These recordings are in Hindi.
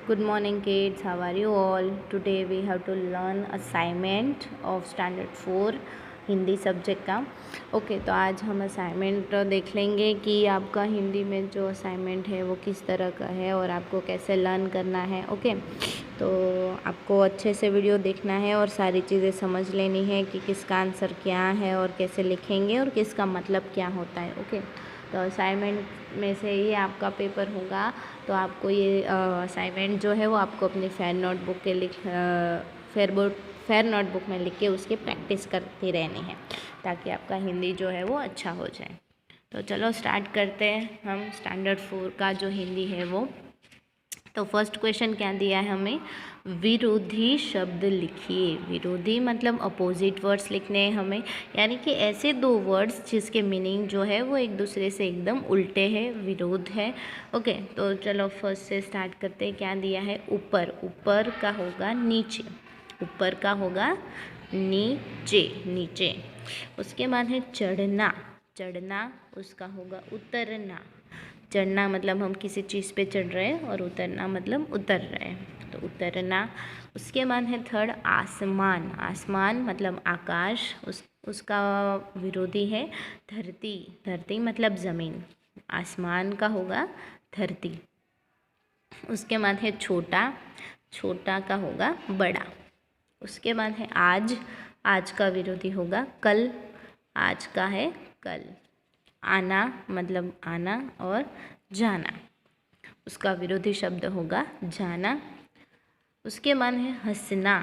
Good morning kids, how are you all? Today we have to learn assignment of standard 4 Hindi subject का। ओके तो आज हम असाइनमेंट देख लेंगे कि आपका हिंदी में जो असाइनमेंट है वो किस तरह का है और आपको कैसे लर्न करना है। ओके तो आपको अच्छे से वीडियो देखना है और सारी चीज़ें समझ लेनी है कि किसका आंसर क्या है और कैसे लिखेंगे और किसका मतलब क्या होता है। ओके तो असाइनमेंट में से ये आपका पेपर होगा, तो आपको ये असाइनमेंट जो है वो आपको अपनी फेयर नोटबुक में लिख के उसकी प्रैक्टिस करती रहनी है ताकि आपका हिंदी जो है वो अच्छा हो जाए। तो चलो स्टार्ट करते हैं हम स्टैंडर्ड 4 का जो हिंदी है वो। तो फर्स्ट क्वेश्चन क्या दिया है हमें, विरोधी शब्द लिखिए। विरोधी मतलब अपोजिट वर्ड्स लिखने हैं हमें, यानी कि ऐसे दो वर्ड्स जिसके मीनिंग जो है वो एक दूसरे से एकदम उल्टे हैं, विरोध है। ओके तो चलो फर्स्ट से स्टार्ट करते हैं। क्या दिया है, ऊपर। ऊपर का होगा नीचे, ऊपर का होगा नीचे, नीचे। उसके बाद है चढ़ना। चढ़ना उसका होगा उतरना। चढ़ना मतलब हम किसी चीज़ पे चढ़ रहे हैं और उतरना मतलब उतर रहे हैं, तो उतरना। उसके बाद है थर्ड आसमान। आसमान मतलब आकाश, उसका विरोधी है धरती। धरती मतलब ज़मीन, आसमान का होगा धरती। उसके बाद है छोटा। छोटा का होगा बड़ा। उसके बाद है आज। आज का विरोधी होगा कल। आज का है कल। आना मतलब आना और जाना, उसका विरोधी शब्द होगा जाना। उसके बाद है हंसना,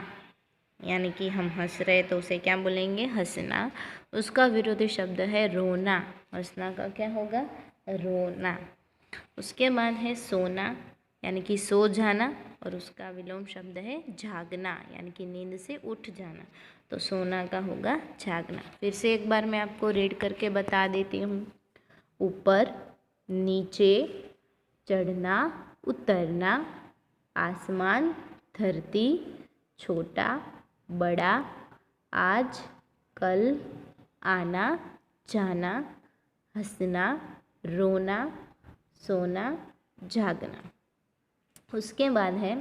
यानी कि हम हंस रहे तो उसे क्या बोलेंगे, हंसना। उसका विरोधी शब्द है रोना। हंसना का क्या होगा, रोना। उसके बाद है सोना, यानी कि सो जाना, और उसका विलोम शब्द है जागना, यानी कि नींद से उठ जाना। तो सोना का होगा जागना। फिर से एक बार मैं आपको रीड करके बता देती हूँ। ऊपर, नीचे, चढ़ना, उतरना, आसमान, धरती, छोटा, बड़ा, आज, कल, आना, जाना, हंसना, रोना, सोना, जागना। उसके बाद है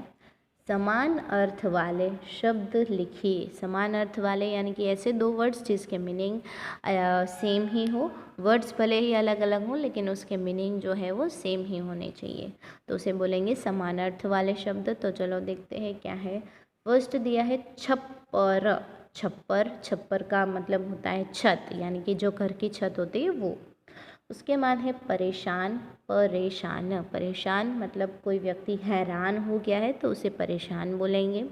समान अर्थ वाले शब्द लिखिए। समान अर्थ वाले यानी कि ऐसे दो वर्ड्स जिसके मीनिंग सेम ही हो। वर्ड्स भले ही अलग अलग हो लेकिन उसके मीनिंग जो है वो सेम ही होने चाहिए, तो उसे बोलेंगे समान अर्थ वाले शब्द। तो चलो देखते हैं क्या है। फर्स्ट दिया है छप्पर। छप्पर, छप्पर का मतलब होता है छत, यानी कि जो घर की छत होती है वो। उसके बाद है परेशान। परेशान, परेशान मतलब कोई व्यक्ति हैरान हो गया है तो उसे परेशान बोलेंगे।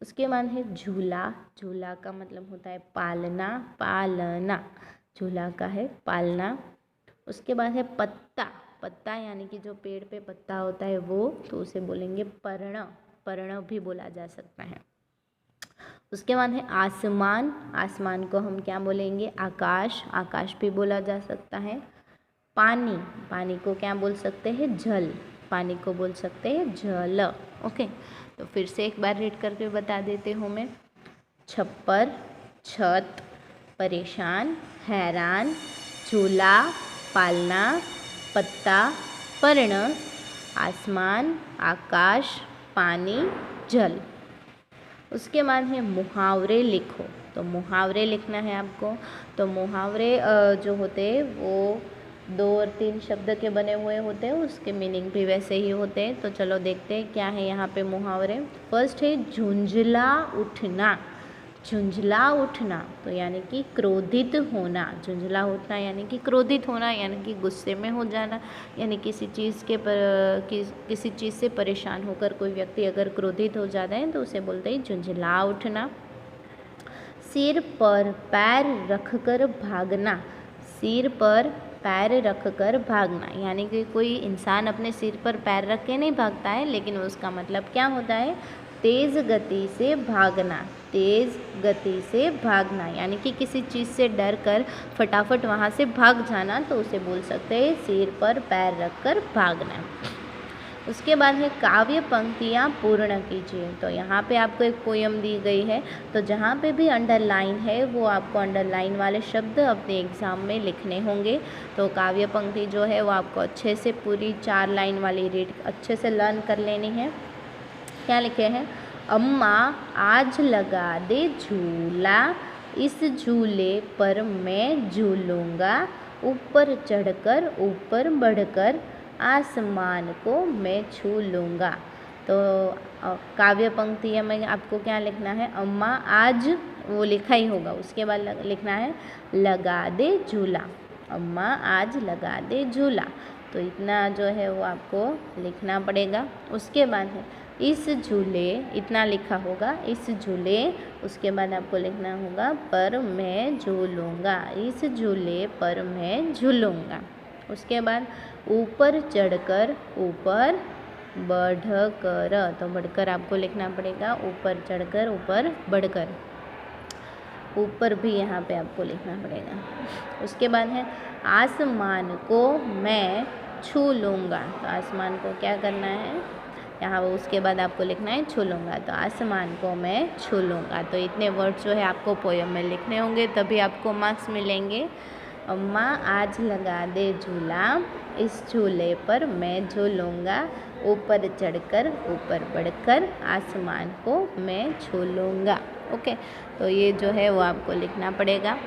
उसके बाद है झूला। झूला का मतलब होता है पालना, पालना। झूला का है पालना। उसके बाद है पत्ता। पत्ता यानी कि जो पेड़ पे पत्ता होता है वो, तो उसे बोलेंगे पर्ण। पर्ण भी बोला जा सकता है। उसके बाद है आसमान। आसमान को हम क्या बोलेंगे, आकाश। आकाश भी बोला जा सकता है। पानी। पानी को क्या बोल सकते हैं, जल। पानी को बोल सकते हैं जल। ओके तो फिर से एक बार रीड करके बता देती हूँ मैं। छप्पर, छत, परेशान, हैरान, झूला, पालना, पत्ता, पर्ण, आसमान, आकाश, पानी, जल। उसके बाद है मुहावरे लिखो। तो मुहावरे लिखना है आपको। तो मुहावरे जो होते हैं वो 2 और 3 शब्द के बने हुए होते हैं, उसके मीनिंग भी वैसे ही होते हैं। तो चलो देखते हैं क्या है यहाँ पे मुहावरे। फर्स्ट है झुंझला उठना। झुंझला उठना तो यानी कि क्रोधित होना। झुंझला उठना यानी कि क्रोधित होना, यानी कि गुस्से में हो जाना, यानी किसी चीज़ किसी चीज़ से परेशान होकर कोई व्यक्ति अगर क्रोधित हो जाता है तो उसे बोलते हैं झुंझला उठना। सिर पर पैर रखकर भागना। सिर पर पैर रखकर भागना यानी कि कोई इंसान अपने सिर पर पैर रख के नहीं भागता है, लेकिन उसका मतलब क्या होता है, तेज़ गति से भागना। तेज़ गति से भागना यानी कि किसी चीज़ से डर कर फटाफट वहाँ से भाग जाना, तो उसे बोल सकते हैं सिर पर पैर रखकर भागना। उसके बाद है काव्य पंक्तियाँ पूर्ण कीजिए। तो यहाँ पे आपको एक पोयम दी गई है, तो जहाँ पे भी अंडरलाइन है वो आपको अंडरलाइन वाले शब्द अपने एग्ज़ाम में लिखने होंगे। तो काव्य पंक्ति जो है वो आपको अच्छे से पूरी 4 लाइन वाली रीड अच्छे से लर्न कर लेनी है। क्या लिखे हैं? अम्मा आज लगा दे झूला, इस झूले पर मैं झूलूँगा, ऊपर चढ़कर ऊपर बढ़कर आसमान को मैं छू लूँगा। तो काव्य पंक्ति में आपको क्या लिखना है? अम्मा आज, वो लिखा ही होगा, उसके बाद लिखना है लगा दे झूला, अम्मा आज लगा दे झूला। तो इतना जो है वो आपको लिखना पड़ेगा। उसके बाद है इस झूले, इतना लिखा होगा, इस झूले, उसके बाद आपको लिखना होगा पर मैं झूलूँगा, इस झूले पर मैं झूलूँगा। उसके बाद ऊपर चढ़कर ऊपर बढ़कर, तो बढ़कर आपको लिखना पड़ेगा, ऊपर चढ़कर ऊपर बढ़कर, ऊपर भी यहाँ पे आपको लिखना पड़ेगा। उसके बाद है आसमान को मैं छू लूँगा, तो आसमान को क्या करना है यहाँ, उसके बाद आपको लिखना है छू लूँगा, तो आसमान को मैं छू लूँगा। तो इतने वर्ड जो है आपको पोयम में लिखने होंगे, तभी आपको मार्क्स मिलेंगे। अम्मा आज लगा दे झूला, इस झूले पर मैं झूलूँगा, ऊपर चढ़कर ऊपर बढ़कर आसमान को मैं छू लूँगा। ओके, तो ये जो है वो आपको लिखना पड़ेगा।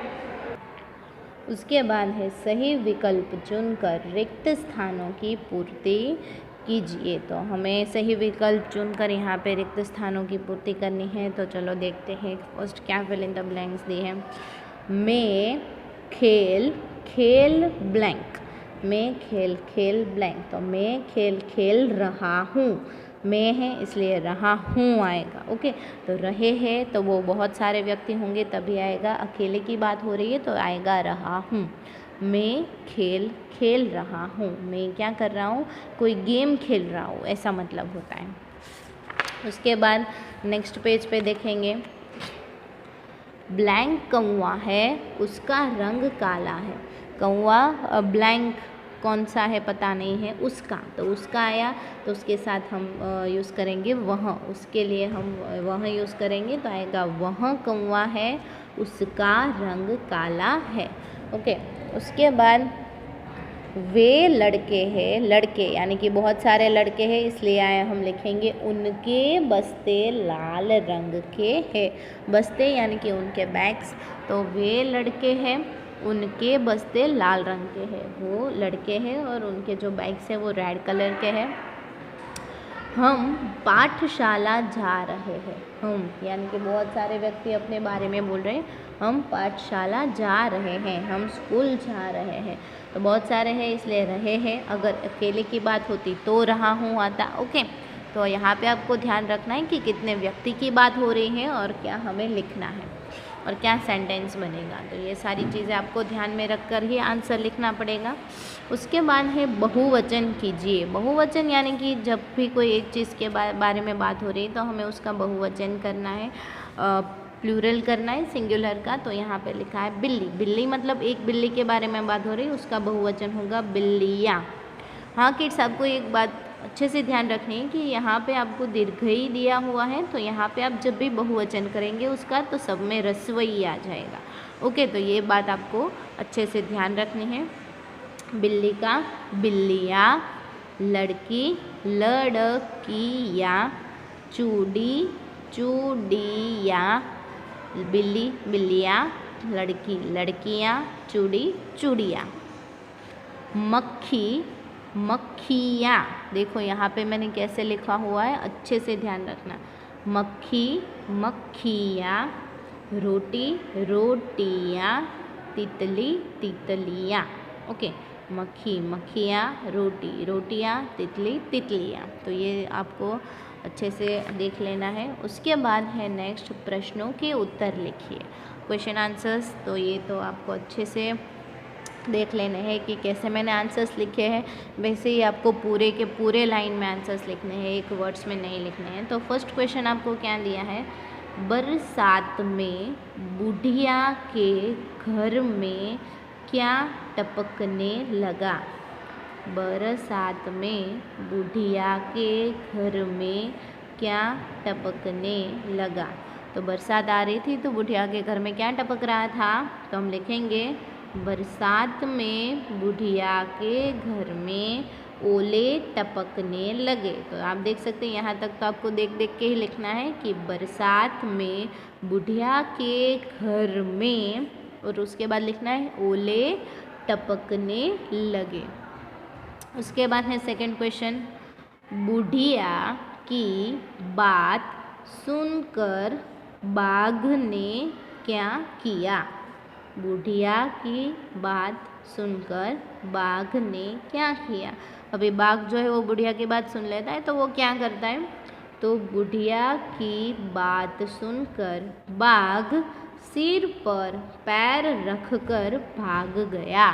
उसके बाद है सही विकल्प चुनकर रिक्त स्थानों की पूर्ति कीजिए। तो हमें सही विकल्प चुनकर यहाँ पे रिक्त स्थानों की पूर्ति करनी है। तो चलो देखते हैं फर्स्ट क्या फिल इन द ब्लैंक्स दी है। मैं खेल खेल ब्लैंक, मैं खेल खेल ब्लैंक, तो मैं खेल खेल रहा हूँ, मैं है इसलिए रहा हूँ आएगा। ओके, तो रहे हैं तो वो बहुत सारे व्यक्ति होंगे तभी आएगा, अकेले की बात हो रही है तो आएगा रहा हूँ। मैं खेल खेल रहा हूँ, मैं क्या कर रहा हूँ, कोई गेम खेल रहा हूँ, ऐसा मतलब होता है। उसके बाद नेक्स्ट पेज पे देखेंगे, ब्लैंक कौवा है उसका रंग काला है। कौवा ब्लैंक कौन सा है पता नहीं है, उसका, तो उसका आया तो उसके साथ हम यूज़ करेंगे वह, उसके लिए हम वह यूज़ करेंगे तो आएगा वह कौवा है उसका रंग काला है। ओके, उसके बाद वे लड़के हैं, लड़के यानी कि बहुत सारे लड़के हैं इसलिए आए हम लिखेंगे उनके बस्ते लाल रंग के हैं। बस्ते यानी कि उनके बैग्स, तो वे लड़के हैं उनके बस्ते लाल रंग के हैं, वो लड़के हैं और उनके जो बैग्स हैं वो रेड कलर के हैं। हम पाठशाला जा रहे हैं, हम यानी कि बहुत सारे व्यक्ति अपने बारे में बोल रहे हैं, हम पाठशाला जा रहे हैं, हम स्कूल जा रहे हैं, तो बहुत सारे हैं इसलिए रहे हैं। अगर अकेले की बात होती तो रहा हूँ आता। ओके, तो यहाँ पे आपको ध्यान रखना है कि कितने व्यक्ति की बात हो रही है और क्या हमें लिखना है और क्या सेंटेंस बनेगा। तो ये सारी चीज़ें आपको ध्यान में रख कर ही आंसर लिखना पड़ेगा। उसके बाद है बहुवचन कीजिए। बहुवचन यानी कि जब भी कोई एक चीज़ के बारे में बात हो रही है तो हमें उसका बहुवचन करना है, प्लूरल करना है सिंगुलर का। तो यहाँ पे लिखा है बिल्ली, बिल्ली मतलब एक बिल्ली के बारे में बात हो रही है, उसका बहुवचन होगा बिल्लियाँ। हाँ किड्स, आपको एक बात अच्छे से ध्यान रखनी है कि यहाँ पे आपको दीर्घ ही दिया हुआ है, तो यहाँ पे आप जब भी बहुवचन करेंगे उसका तो सब में रस्वई आ जाएगा। ओके, तो ये बात आपको अच्छे से ध्यान रखनी है। बिल्ली का बिल्लियाँ, लड़की लड़कियाँ, चूड़ी चूड़ियाँ, बिल्ली बिल्लियाँ, लड़की लड़कियाँ, चूड़ी चूड़ियाँ। मक्खी मक्खियाँ, देखो यहाँ पे मैंने कैसे लिखा हुआ है, अच्छे से ध्यान रखना। मक्खी मक्खियाँ, रोटी रोटियाँ, तितली तितलियाँ। ओके, मक्खी मक्खियाँ, रोटी रोटियाँ, तितली तितलियाँ। तो ये आपको अच्छे से देख लेना है। उसके बाद है नेक्स्ट प्रश्नों के उत्तर लिखिए, क्वेश्चन आंसर्स। तो ये तो आपको अच्छे से देख लेने हैं कि कैसे मैंने आंसर्स लिखे हैं। वैसे ही आपको पूरे के पूरे लाइन में आंसर्स लिखने हैं, एक वर्ड्स में नहीं लिखने हैं। तो फर्स्ट क्वेश्चन आपको क्या दिया है, बरसात में बुढ़िया के घर में क्या टपकने लगा। बरसात में बुढ़िया के घर में क्या टपकने लगा। तो बरसात आ रही थी तो बुढ़िया के घर में क्या टपक रहा था, तो हम लिखेंगे बरसात में बुढ़िया के घर में ओले टपकने लगे। तो आप देख सकते हैं यहाँ तक तो आपको देख देख के ही लिखना है कि बरसात में बुढ़िया के घर में, और उसके बाद लिखना है ओले टपकने लगे। उसके बाद है सेकंड क्वेश्चन, बुढ़िया की बात सुनकर बाघ ने क्या किया। बुढ़िया की बात सुनकर बाघ ने क्या किया। अभी बाघ जो है वो बुढ़िया की बात सुन लेता है तो वो क्या करता है, तो बुढ़िया की बात सुनकर बाघ सिर पर पैर रखकर भाग गया।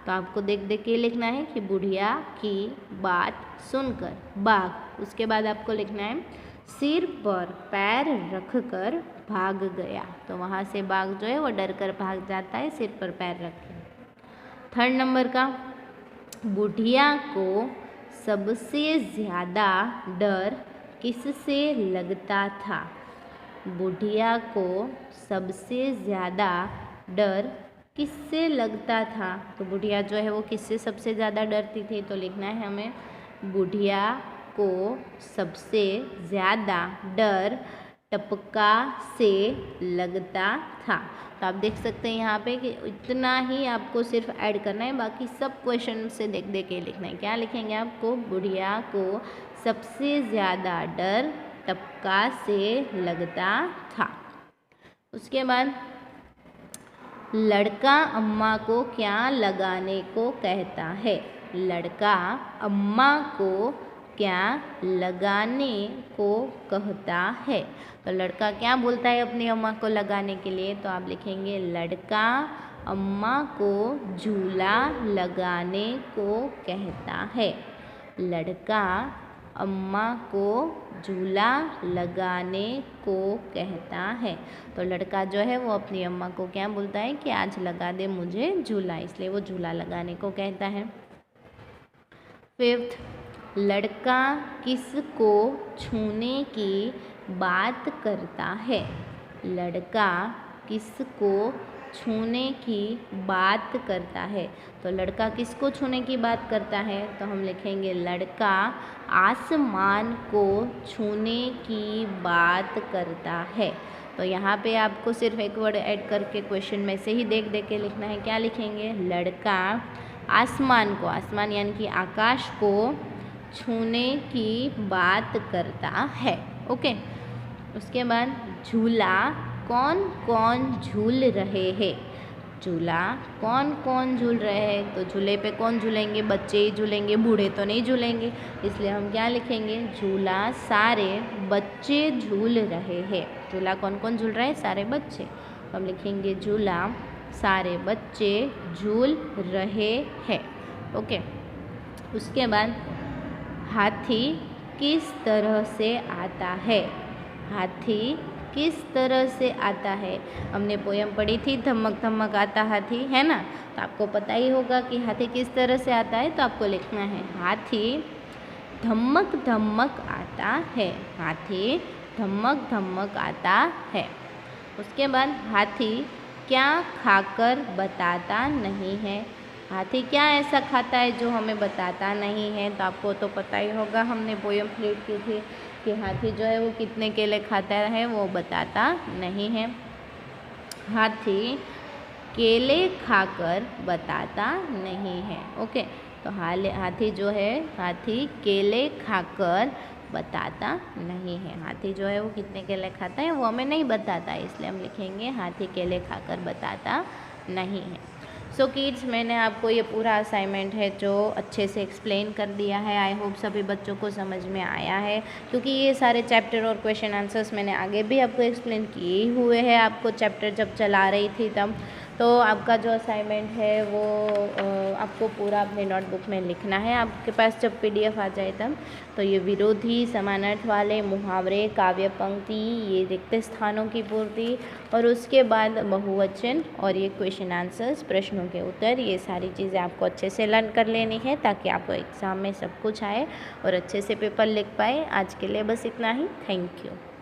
तो आपको देख देख के लिखना है कि बुढ़िया की बात सुनकर बाघ, उसके बाद आपको लिखना है सिर पर पैर रखकर भाग गया। तो वहाँ से बाघ जो है वो डर कर भाग जाता है सिर पर पैर रख कर। थर्ड नंबर का, बुढ़िया को सबसे ज़्यादा डर किससे लगता था। बुढ़िया को सबसे ज़्यादा डर किससे लगता था। तो बुढ़िया जो है वो किससे सबसे ज़्यादा डरती थी, तो लिखना है हमें बुढ़िया को सबसे ज़्यादा डर टपका से लगता था। तो आप देख सकते हैं यहाँ पे कि इतना ही आपको सिर्फ ऐड करना है, बाकी सब क्वेश्चन से देख देख के लिखना है। क्या लिखेंगे आपको, बुढ़िया को सबसे ज़्यादा डर टपका से लगता था। उसके बाद लड़का अम्मा को क्या लगाने को कहता है। लड़का अम्मा को क्या लगाने को कहता है। तो लड़का क्या बोलता है अपनी अम्मा को लगाने के लिए, तो आप लिखेंगे लड़का अम्मा को झूला लगाने को कहता है। लड़का अम्मा को झूला लगाने को कहता है। तो लड़का जो है वो अपनी अम्मा को क्या बोलता है कि आज लगा दे मुझे झूला, इसलिए वो झूला लगाने को कहता है। फिफ्थ, लड़का किसको छूने की बात करता है। लड़का किसको छूने की बात करता है। तो लड़का किसको छूने की बात करता है, तो हम लिखेंगे लड़का आसमान को छूने की बात करता है। तो यहाँ पे आपको सिर्फ एक वर्ड ऐड करके क्वेश्चन में से ही देख देख के लिखना है। क्या लिखेंगे, लड़का आसमान को, आसमान यानी कि आकाश को छूने की बात करता है। ओके, उसके बाद झूला कौन कौन झूल रहे हैं। झूला कौन कौन झूल रहे हैं, तो झूले पे कौन झूलेंगे, बच्चे ही झूलेंगे, बूढ़े तो नहीं झूलेंगे। इसलिए हम क्या लिखेंगे, झूला सारे बच्चे झूल रहे हैं। झूला कौन कौन झूल रहे हैं, सारे बच्चे। तो हम लिखेंगे झूला सारे बच्चे झूल रहे हैं। ओके, उसके बाद हाथी किस तरह से आता है। हाथी किस तरह से आता है। हमने पोयम पढ़ी थी धमक धमक आता हाथी, है ना। तो आपको पता ही होगा कि हाथी किस तरह से आता है। तो आपको लिखना है हाथी धमक धमक आता है। हाथी धमक धमक आता है। उसके बाद हाथी क्या खाकर बताता नहीं है। हाथी क्या ऐसा खाता है जो हमें बताता नहीं है। तो आपको तो पता ही होगा, हमने पोयम रीड की थी कि हाथी जो है वो कितने केले खाता है, वो बताता नहीं है। हाथी केले खाकर बताता नहीं है। ओके, तो हाथी जो है, हाथी केले खाकर बताता नहीं है। हाथी जो है वो कितने केले खाता है वो हमें नहीं बताता, इसलिए हम लिखेंगे हाथी केले खाकर बताता नहीं है। सो किड्स, मैंने आपको ये पूरा असाइनमेंट है जो अच्छे से एक्सप्लेन कर दिया है। आई होप सभी बच्चों को समझ में आया है, क्योंकि ये सारे चैप्टर और क्वेश्चन आंसर्स मैंने आगे भी आपको एक्सप्लेन किए ही हुए हैं। आपको चैप्टर जब चला रही थी तब, तो आपका जो असाइनमेंट है वो आपको पूरा अपने नोटबुक में लिखना है आपके पास जब PDF आ जाए तब। तो ये विरोधी, समानार्थ वाले, मुहावरे, काव्य पंक्ति, ये रिक्त स्थानों की पूर्ति और उसके बाद बहुवचन और ये क्वेश्चन आंसर्स, प्रश्नों के उत्तर, ये सारी चीज़ें आपको अच्छे से लर्न कर लेनी है ताकि आपको एग्ज़ाम में सब कुछ आए और अच्छे से पेपर लिख पाए। आज के लिए बस इतना ही। Thank you.